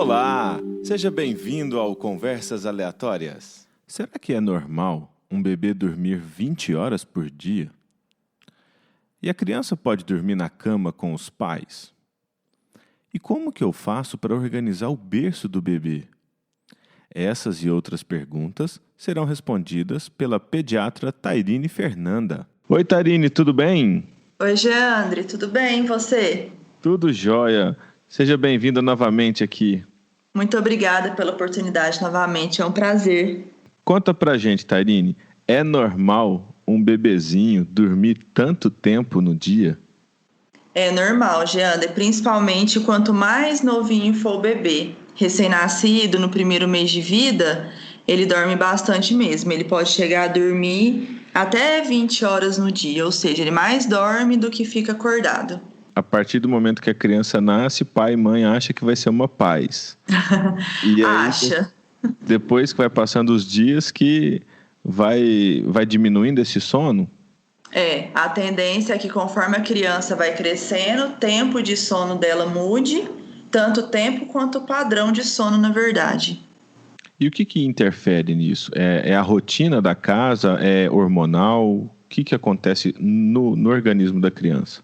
Olá, seja bem-vindo ao Conversas Aleatórias. Será que é normal um bebê dormir 20 horas por dia? E a criança pode dormir na cama com os pais? E como que eu faço para organizar o berço do bebê? Essas e outras perguntas serão respondidas pela pediatra Tairine Fernanda. Oi, Tairine, tudo bem? Oi, Geandre, tudo bem? E você? Tudo jóia. Seja bem-vinda novamente aqui. Muito obrigada pela oportunidade novamente, é um prazer. Conta pra gente, Tairine, é normal um bebezinho dormir tanto tempo no dia? É normal, Geandre, principalmente quanto mais novinho for o bebê. Recém-nascido, no primeiro mês de vida, ele dorme bastante mesmo. Ele pode chegar a dormir até 20 horas no dia, ou seja, ele mais dorme do que fica acordado. A partir do momento que a criança nasce, pai e mãe acham que vai ser uma paz. E aí, Acha? depois que vai passando os dias, que vai diminuindo esse sono? A tendência é que conforme a criança vai crescendo, o tempo de sono dela mude, tanto o tempo quanto o padrão de sono, na verdade. E o que interfere nisso? É a rotina da casa? É hormonal? O que acontece no organismo da criança?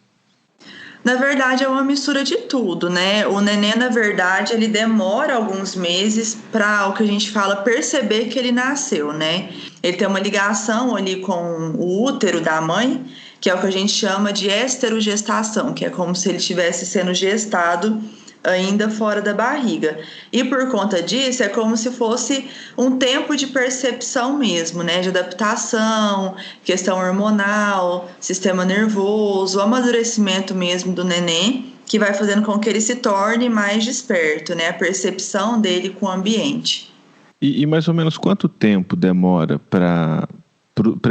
Na verdade, é uma mistura de tudo, né? O neném, na verdade, ele demora alguns meses para o que a gente fala perceber que ele nasceu, né? Ele tem uma ligação ali com o útero da mãe, que é o que a gente chama de esterogestação, que é como se ele estivesse sendo gestado ainda fora da barriga. E por conta disso, é como se fosse um tempo de percepção mesmo, né? De adaptação, questão hormonal, sistema nervoso, o amadurecimento mesmo do neném, que vai fazendo com que ele se torne mais desperto, né? A percepção dele com o ambiente. E mais ou menos quanto tempo demora para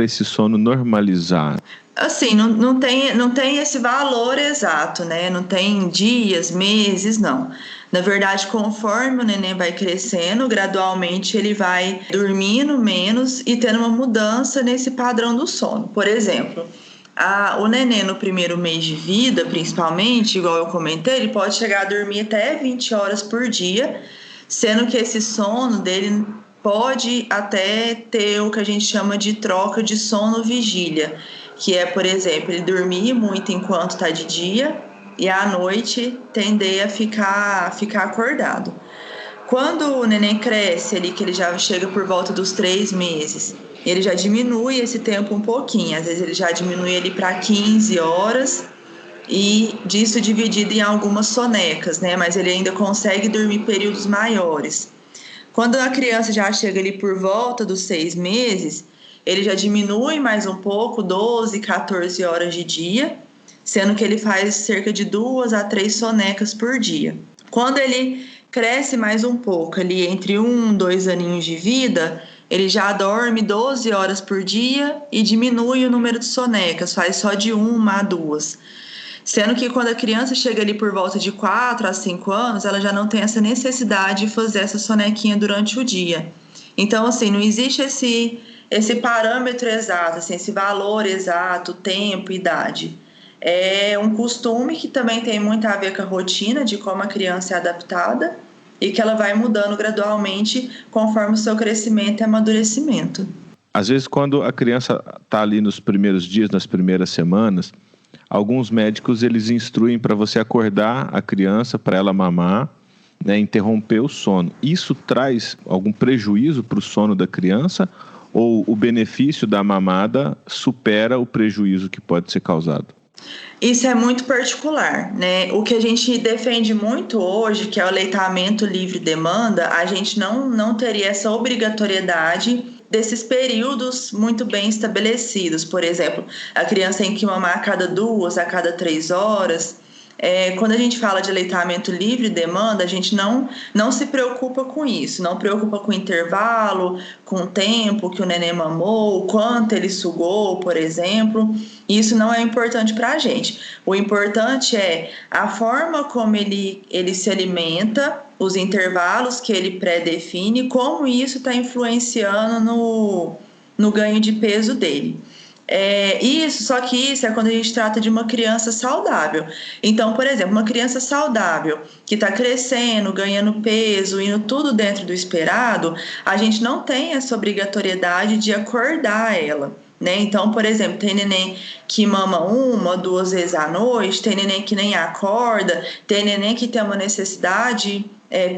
esse sono normalizar? Assim, não tem esse valor exato, né? Não tem dias, meses, não. Na verdade, conforme o neném vai crescendo, gradualmente ele vai dormindo menos e tendo uma mudança nesse padrão do sono. Por exemplo, o neném no primeiro mês de vida, principalmente, igual eu comentei, ele pode chegar a dormir até 20 horas por dia, sendo que esse sono dele pode até ter o que a gente chama de troca de sono-vigília, que é, por exemplo, ele dormir muito enquanto está de dia e à noite tender a ficar acordado. Quando o neném cresce ali, que ele já chega por volta dos 3 meses, ele já diminui esse tempo um pouquinho, às vezes ele já diminui ele para 15 horas e disso dividido em algumas sonecas, né? Mas ele ainda consegue dormir períodos maiores. Quando a criança já chega ali por volta dos 6 meses, ele já diminui mais um pouco, 12, 14 horas de dia, sendo que ele faz cerca de 2 a 3 sonecas por dia. Quando ele cresce mais um pouco, ali entre 1 e 2 aninhos de vida, ele já dorme 12 horas por dia e diminui o número de sonecas, faz só de 1 a 2. Sendo que quando a criança chega ali por volta de 4 a 5 anos, ela já não tem essa necessidade de fazer essa sonequinha durante o dia. Então, assim, não existe esse parâmetro exato, assim, esse valor exato, tempo, idade. É um costume que também tem muito a ver com a rotina de como a criança é adaptada e que ela vai mudando gradualmente conforme o seu crescimento e amadurecimento. Às vezes, quando a criança está ali nos primeiros dias, nas primeiras semanas, alguns médicos eles instruem para você acordar a criança, para ela mamar, né, interromper o sono. Isso traz algum prejuízo para o sono da criança ou o benefício da mamada supera o prejuízo que pode ser causado? Isso é muito particular, né? O que a gente defende muito hoje, que é o aleitamento livre demanda, a gente não teria essa obrigatoriedade desses períodos muito bem estabelecidos. Por exemplo, a criança tem que mamar a cada 2, a cada 3 horas. Quando a gente fala de aleitamento livre demanda, a gente não se preocupa com isso, não preocupa com o intervalo, com o tempo que o neném mamou, o quanto ele sugou, por exemplo. Isso não é importante para a gente. O importante é a forma como ele se alimenta, os intervalos que ele pré-define, como isso está influenciando no ganho de peso dele. Só que isso é quando a gente trata de uma criança saudável. Então, por exemplo, uma criança saudável que está crescendo, ganhando peso, indo tudo dentro do esperado, a gente não tem essa obrigatoriedade de acordar ela, né? Então, por exemplo, tem neném que mama 1, 2 vezes à noite, tem neném que nem acorda, tem neném que tem uma necessidade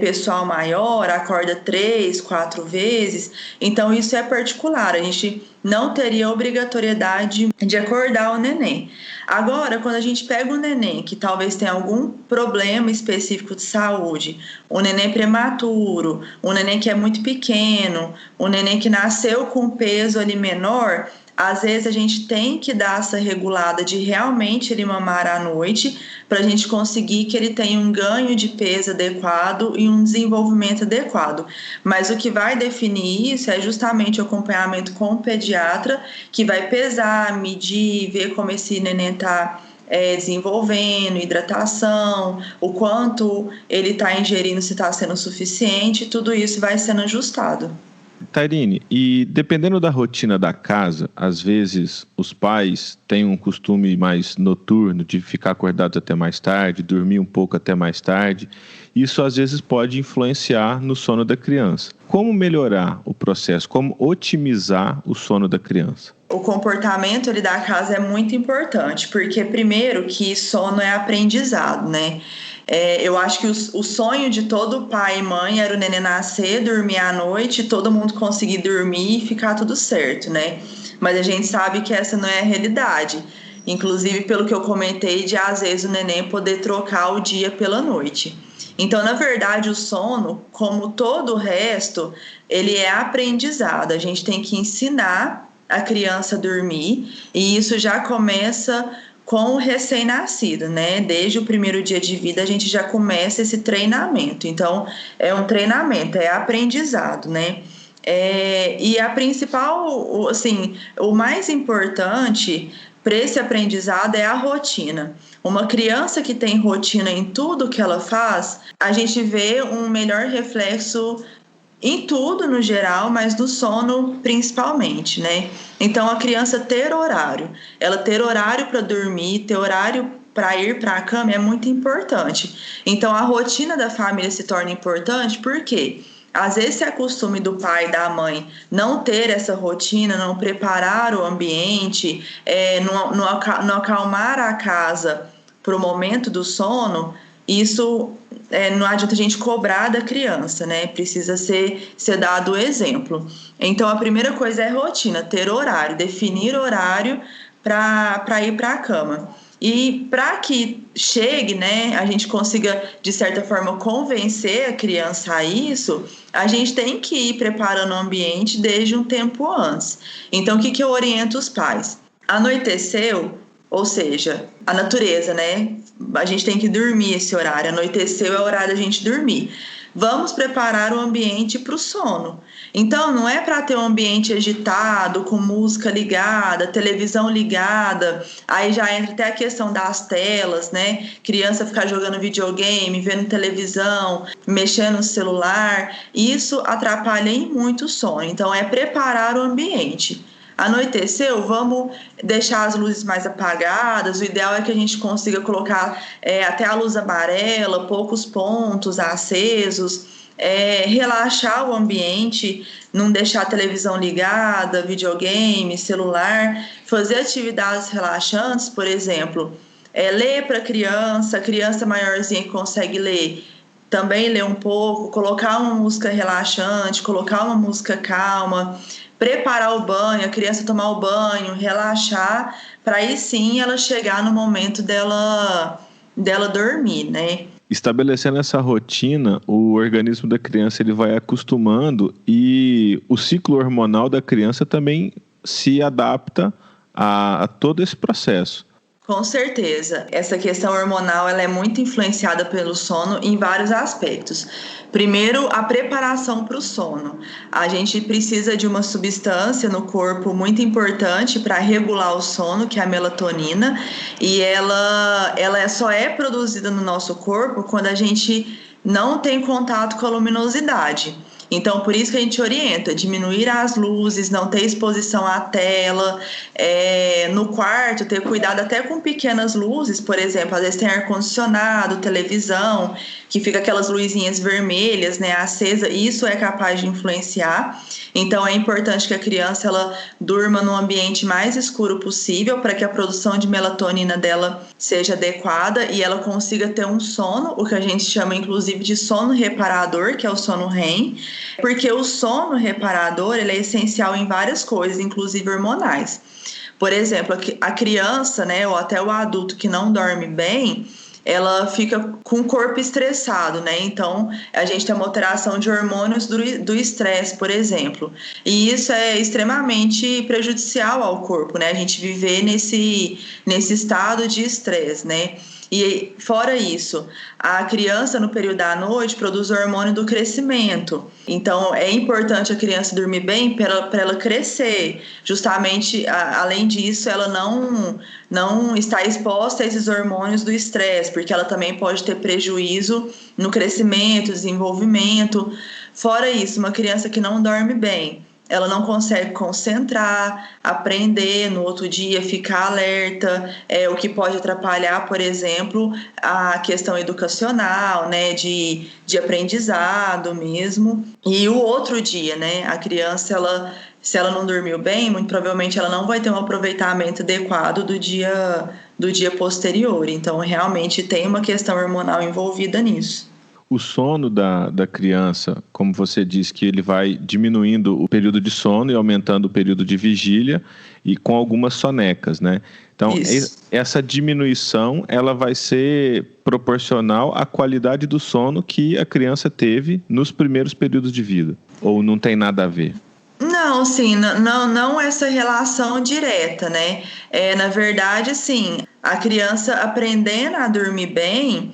pessoal maior, acorda 3, 4 vezes. Então, isso é particular. A gente não teria obrigatoriedade de acordar o neném. Agora, quando a gente pega um neném que talvez tenha algum problema específico de saúde, um neném prematuro, um neném que é muito pequeno, um neném que nasceu com peso ali menor, às vezes a gente tem que dar essa regulada de realmente ele mamar à noite para a gente conseguir que ele tenha um ganho de peso adequado e um desenvolvimento adequado. Mas o que vai definir isso é justamente o acompanhamento com o pediatra, que vai pesar, medir, ver como esse neném está desenvolvendo, hidratação, o quanto ele está ingerindo, se está sendo suficiente, tudo isso vai sendo ajustado. Tairine, e dependendo da rotina da casa, às vezes os pais têm um costume mais noturno de ficar acordados até mais tarde, dormir um pouco até mais tarde. Isso às vezes pode influenciar no sono da criança. Como melhorar o processo? Como otimizar o sono da criança? O comportamento ali da casa é muito importante, porque primeiro que sono é aprendizado, né? Eu acho que o sonho de todo pai e mãe era o neném nascer, dormir à noite, todo mundo conseguir dormir e ficar tudo certo, né? Mas a gente sabe que essa não é a realidade. Inclusive, pelo que eu comentei, de às vezes o neném poder trocar o dia pela noite. Então, na verdade, o sono, como todo o resto, ele é aprendizado. A gente tem que ensinar a criança a dormir, e isso já começa com o recém-nascido, né? Desde o primeiro dia de vida a gente já começa esse treinamento. Então, é um treinamento, é aprendizado, né? E a principal, assim, o mais importante para esse aprendizado é a rotina. Uma criança que tem rotina em tudo que ela faz, a gente vê um melhor reflexo em tudo no geral, mas no sono principalmente, né? Então, a criança ter horário, ela ter horário para dormir, ter horário para ir para a cama é muito importante. Então, a rotina da família se torna importante porque às vezes é costume do pai e da mãe não ter essa rotina, não preparar o ambiente, não acalmar a casa para o momento do sono. Isso não adianta a gente cobrar da criança, né? Precisa ser dado o exemplo. Então, a primeira coisa é rotina, ter horário, definir horário para ir para a cama. E para que chegue, né, a gente consiga, de certa forma, convencer a criança a isso, a gente tem que ir preparando o ambiente desde um tempo antes. Então, o que eu oriento os pais? Anoiteceu, ou seja, a natureza, né? A gente tem que dormir esse horário. Anoiteceu é o horário da gente dormir. Vamos preparar o ambiente para o sono. Então, não é para ter um ambiente agitado, com música ligada, televisão ligada. Aí já entra até a questão das telas, né? Criança ficar jogando videogame, vendo televisão, mexendo no celular. Isso atrapalha em muito o sono. Então, é preparar o ambiente. Anoiteceu, vamos deixar as luzes mais apagadas. O ideal é que a gente consiga colocar até a luz amarela, poucos pontos acesos, relaxar o ambiente, não deixar a televisão ligada, videogame, celular, fazer atividades relaxantes, por exemplo, ler para a criança maiorzinha que consegue ler, também ler um pouco, colocar uma música relaxante, colocar uma música calma, preparar o banho, a criança tomar o banho, relaxar, para aí sim ela chegar no momento dela dormir, né? Estabelecendo essa rotina, o organismo da criança ele vai acostumando e o ciclo hormonal da criança também se adapta a todo esse processo. Com certeza. Essa questão hormonal ela é muito influenciada pelo sono em vários aspectos. Primeiro, a preparação para o sono. A gente precisa de uma substância no corpo muito importante para regular o sono, que é a melatonina, e ela só é produzida no nosso corpo quando a gente não tem contato com a luminosidade. Então, por isso que a gente orienta, diminuir as luzes, não ter exposição à tela, no quarto, ter cuidado até com pequenas luzes, por exemplo, às vezes tem ar-condicionado, televisão, que fica aquelas luzinhas vermelhas, né, acesa, isso é capaz de influenciar. Então, é importante que a criança ela durma no ambiente mais escuro possível para que a produção de melatonina dela seja adequada e ela consiga ter um sono, o que a gente chama inclusive de sono reparador, que é o sono REM, porque o sono reparador ele é essencial em várias coisas, inclusive hormonais. Por exemplo, a criança, né, ou até o adulto que não dorme bem, ela fica com o corpo estressado, né? Então, a gente tem uma alteração de hormônios do estresse, por exemplo. E isso é extremamente prejudicial ao corpo, né? A gente viver nesse estado de estresse, né? E fora isso, a criança no período da noite produz o hormônio do crescimento. Então é importante a criança dormir bem para ela crescer. Justamente, além disso, ela não está exposta a esses hormônios do estresse, porque ela também pode ter prejuízo no crescimento, desenvolvimento. Fora isso, uma criança que não dorme bem, ela não consegue concentrar, aprender no outro dia, ficar alerta, o que pode atrapalhar, por exemplo, a questão educacional, né, de aprendizado mesmo. E o outro dia, né, a criança, se ela não dormiu bem, muito provavelmente ela não vai ter um aproveitamento adequado do dia posterior. Então, realmente tem uma questão hormonal envolvida nisso. O sono da criança, como você disse, que ele vai diminuindo o período de sono e aumentando o período de vigília e com algumas sonecas, né? Então, essa diminuição, ela vai ser proporcional à qualidade do sono que a criança teve nos primeiros períodos de vida, ou não tem nada a ver? Não, sim, não essa relação direta, né? Na verdade, sim, a criança aprendendo a dormir bem,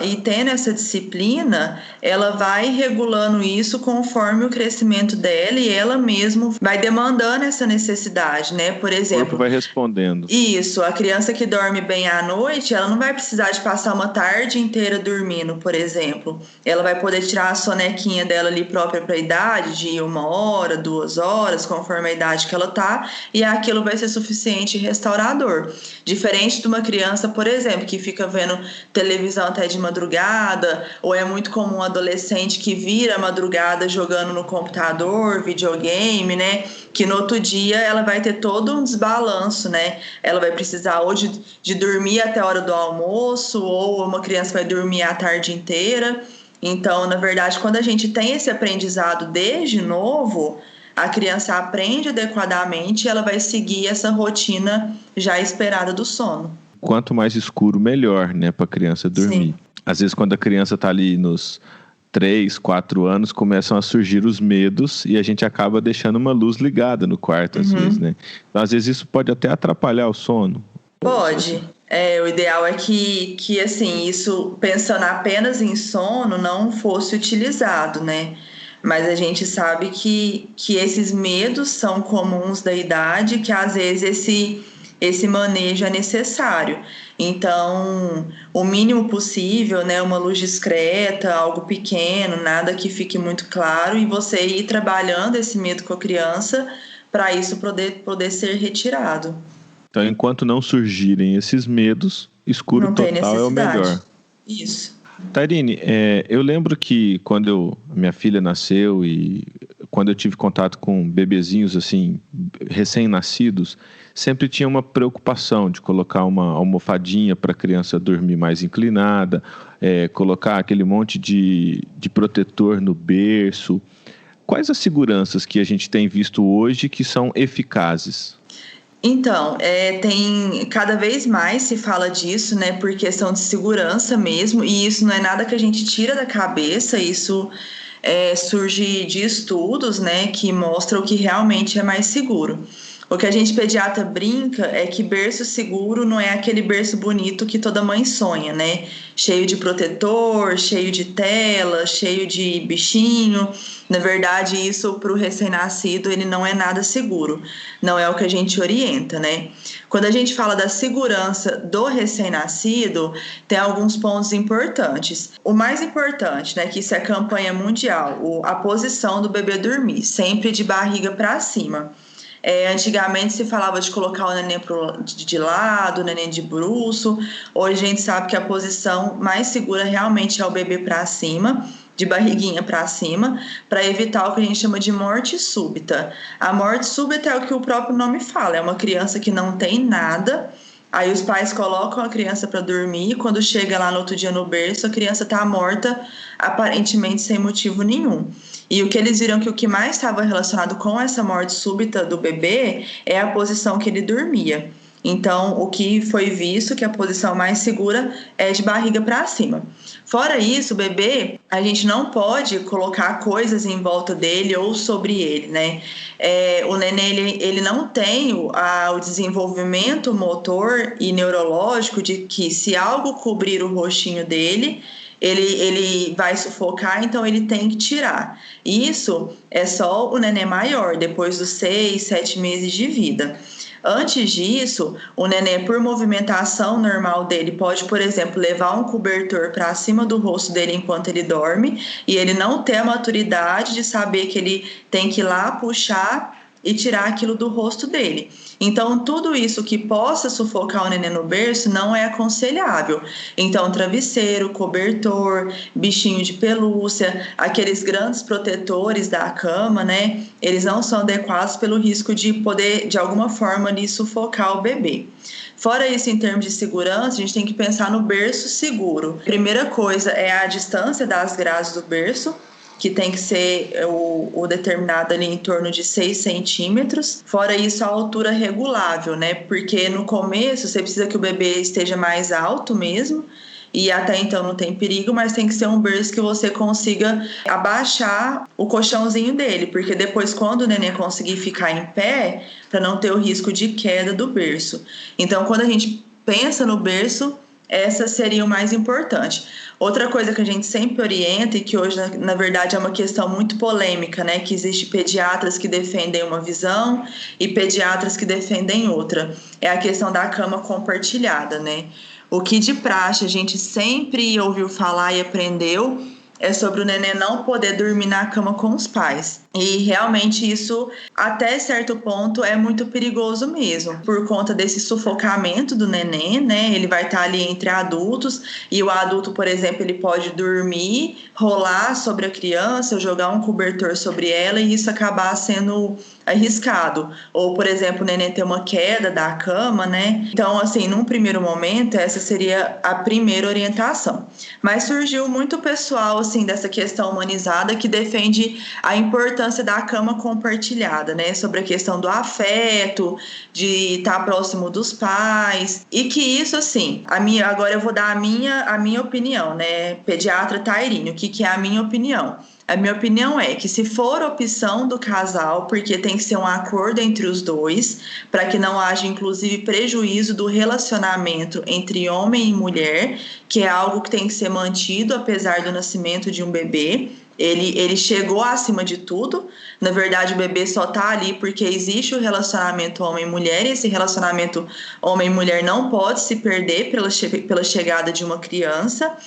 e tendo essa disciplina, ela vai regulando isso conforme o crescimento dela e ela mesma vai demandando essa necessidade, né? Por exemplo, o corpo vai respondendo. Isso, a criança que dorme bem à noite, ela não vai precisar de passar uma tarde inteira dormindo, por exemplo. Ela vai poder tirar a sonequinha dela ali própria para a idade, de 1 hora, 2 horas, conforme a idade que ela tá, e aquilo vai ser suficiente e restaurador. Diferente de uma criança, por exemplo, que fica vendo televisão até de madrugada, ou é muito comum um adolescente que vira a madrugada jogando no computador, videogame, né? Que no outro dia ela vai ter todo um desbalanço, né? Ela vai precisar ou de dormir até a hora do almoço, ou uma criança vai dormir a tarde inteira. Então, na verdade, quando a gente tem esse aprendizado desde novo, a criança aprende adequadamente e ela vai seguir essa rotina já esperada do sono. Quanto mais escuro, melhor, né, para a criança dormir. Sim. Às vezes, quando a criança está ali nos 3, 4 anos, começam a surgir os medos e a gente acaba deixando uma luz ligada no quarto, às vezes, né? Então, às vezes, isso pode até atrapalhar o sono. Pode. O ideal é que assim, isso, pensando apenas em sono, não fosse utilizado, né? Mas a gente sabe que esses medos são comuns da idade, que às vezes esse manejo é necessário. Então, o mínimo possível, né, uma luz discreta, algo pequeno, nada que fique muito claro, e você ir trabalhando esse medo com a criança para isso poder ser retirado. Então, enquanto não surgirem esses medos, escuro total é o melhor. Isso. Tairine, eu lembro que quando minha filha nasceu e quando eu tive contato com bebezinhos assim, recém-nascidos, sempre tinha uma preocupação de colocar uma almofadinha para a criança dormir mais inclinada, colocar aquele monte de protetor no berço. Quais as seguranças que a gente tem visto hoje que são eficazes? Então, tem cada vez mais se fala disso, né, por questão de segurança mesmo, e isso não é nada que a gente tira da cabeça, isso surge de estudos, né, que mostram que realmente é mais seguro. O que a gente pediatra brinca é que berço seguro não é aquele berço bonito que toda mãe sonha, né? Cheio de protetor, cheio de tela, cheio de bichinho. Na verdade, isso para o recém-nascido ele não é nada seguro. Não é o que a gente orienta, né? Quando a gente fala da segurança do recém-nascido, tem alguns pontos importantes. O mais importante, né, que isso é campanha mundial, a posição do bebê dormir, sempre de barriga para cima. Antigamente se falava de colocar o neném de lado, o neném de bruço. Hoje a gente sabe que a posição mais segura realmente é o bebê para cima, de barriguinha para cima, para evitar o que a gente chama de morte súbita. A morte súbita é o que o próprio nome fala, é uma criança que não tem nada. Aí os pais colocam a criança para dormir e quando chega lá no outro dia no berço, a criança está morta, aparentemente sem motivo nenhum. E o que eles viram que o que mais estava relacionado com essa morte súbita do bebê é a posição que ele dormia. Então, o que foi visto que a posição mais segura é de barriga para cima. Fora isso, o bebê, a gente não pode colocar coisas em volta dele ou sobre ele, né? O neném, ele não tem o desenvolvimento motor e neurológico de que se algo cobrir o rostinho dele, ele vai sufocar, então ele tem que tirar. Isso é só o neném maior, depois dos 6, 7 meses de vida. Antes disso, o neném, por movimentação normal dele, pode, por exemplo, levar um cobertor para cima do rosto dele enquanto ele dorme e ele não ter a maturidade de saber que ele tem que ir lá puxar e tirar aquilo do rosto dele. Então, tudo isso que possa sufocar o neném no berço não é aconselhável. Então, travesseiro, cobertor, bichinho de pelúcia, aqueles grandes protetores da cama, né? Eles não são adequados pelo risco de poder, de alguma forma, ali, sufocar o bebê. Fora isso, em termos de segurança, a gente tem que pensar no berço seguro. Primeira coisa é a distância das grades do berço, que tem que ser o determinado ali em torno de 6 centímetros. Fora isso, a altura regulável, né? Porque no começo você precisa que o bebê esteja mais alto mesmo, e até então não tem perigo, mas tem que ser um berço que você consiga abaixar o colchãozinho dele, porque depois quando o neném conseguir ficar em pé, para não ter o risco de queda do berço. Então, quando a gente pensa no berço, essa seria o mais importante. Outra coisa que a gente sempre orienta e que hoje, na verdade, é uma questão muito polêmica, né? Que existe pediatras que defendem uma visão e pediatras que defendem outra. É a questão da cama compartilhada, né? O que de praxe a gente sempre ouviu falar e aprendeu é sobre o neném não poder dormir na cama com os pais. E realmente isso, até certo ponto, é muito perigoso mesmo, por conta desse sufocamento do neném, né? Ele vai estar ali entre adultos e o adulto, por exemplo, ele pode dormir, rolar sobre a criança, jogar um cobertor sobre ela e isso acabar sendo arriscado. Ou, por exemplo, o neném ter uma queda da cama, né? Então, assim, num primeiro momento, essa seria a primeira orientação. Mas surgiu muito pessoal, assim, dessa questão humanizada que defende a importância da cama compartilhada, né? Sobre a questão do afeto, de estar próximo dos pais. E que isso, assim, agora eu vou dar a minha opinião, né? Pediatra Tairine, o que é a minha opinião? A minha opinião é que se for opção do casal, porque tem que ser um acordo entre os dois, para que não haja inclusive prejuízo do relacionamento entre homem e mulher, que é algo que tem que ser mantido apesar do nascimento de um bebê. Ele chegou acima de tudo. Na verdade, o bebê só está ali porque existe o relacionamento homem-mulher e esse relacionamento homem-mulher não pode se perder pela chegada de uma criança.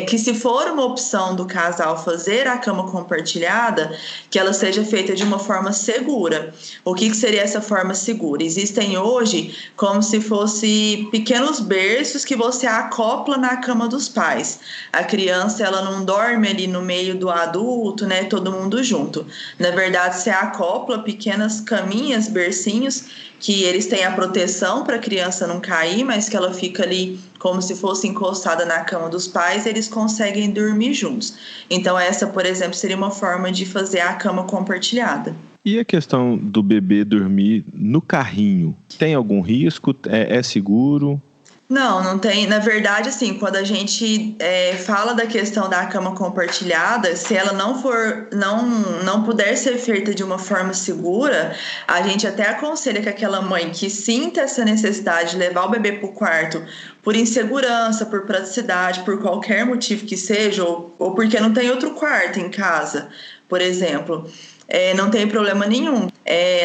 Que se for uma opção do casal fazer a cama compartilhada, que ela seja feita de uma forma segura. O que seria essa forma segura? Existem hoje como se fosse pequenos berços que você acopla na cama dos pais. A criança ela não dorme ali no meio do adulto, né? Todo mundo junto. Na verdade, você acopla pequenas caminhas, bercinhos, que eles têm a proteção para a criança não cair, mas que ela fica ali como se fosse encostada na cama dos pais, eles conseguem dormir juntos. Então essa, por exemplo, seria uma forma de fazer a cama compartilhada. E a questão do bebê dormir no carrinho? Tem algum risco? É seguro? Não tem. Na verdade, assim, quando a gente fala da questão da cama compartilhada, se ela não puder ser feita de uma forma segura, a gente até aconselha que aquela mãe que sinta essa necessidade de levar o bebê para o quarto por insegurança, por praticidade, por qualquer motivo que seja, ou porque não tem outro quarto em casa, por exemplo. Não tem problema nenhum.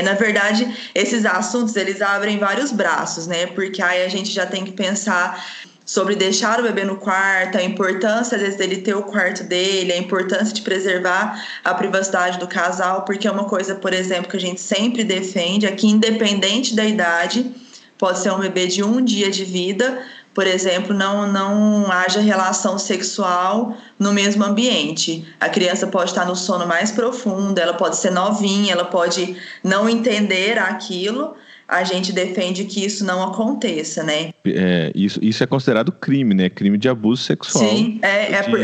Na verdade, esses assuntos, eles abrem vários braços, né? Porque aí a gente já tem que pensar sobre deixar o bebê no quarto, a importância, às vezes, dele ter o quarto dele, a importância de preservar a privacidade do casal, porque é uma coisa, por exemplo, que a gente sempre defende, é que independente da idade, pode ser um bebê de 1 dia de vida, por exemplo, não haja relação sexual no mesmo ambiente. A criança pode estar no sono mais profundo, ela pode ser novinha, ela pode não entender aquilo. A gente defende que isso não aconteça, né? Isso é considerado crime, né? Crime de abuso sexual. Sim,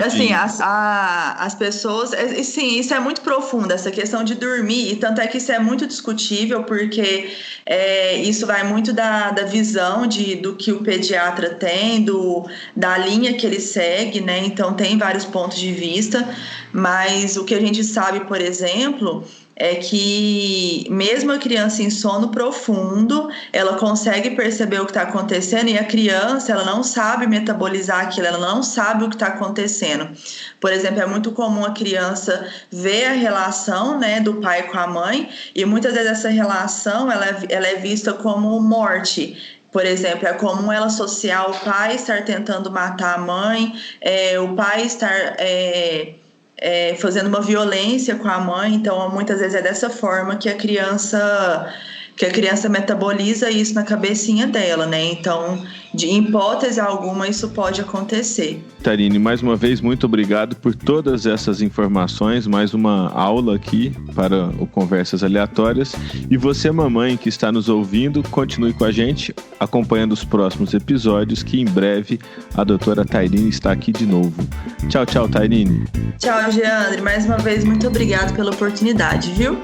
assim, as pessoas... Sim, isso é muito profundo, essa questão de dormir, e tanto é que isso é muito discutível, porque isso vai muito da visão do que o pediatra tem, da linha que ele segue, né? Então, tem vários pontos de vista, mas o que a gente sabe, por exemplo... é que mesmo a criança em sono profundo, ela consegue perceber o que está acontecendo, e a criança, ela não sabe metabolizar aquilo, ela não sabe o que está acontecendo. Por exemplo, é muito comum a criança ver a relação, né, do pai com a mãe, e muitas vezes essa relação ela é vista como morte. Por exemplo, é comum ela associar o pai estar tentando matar a mãe, o pai estar... fazendo uma violência com a mãe. Então muitas vezes é dessa forma que a criança metaboliza isso na cabecinha dela, né? Então, em hipótese alguma, isso pode acontecer. Tairine, mais uma vez, muito obrigado por todas essas informações, mais uma aula aqui para o Conversas Aleatórias. E você, mamãe, que está nos ouvindo, continue com a gente, acompanhando os próximos episódios, que em breve a doutora Tairine está aqui de novo. Tchau, tchau, Tairine. Tchau, Geandre. Mais uma vez, muito obrigado pela oportunidade, viu?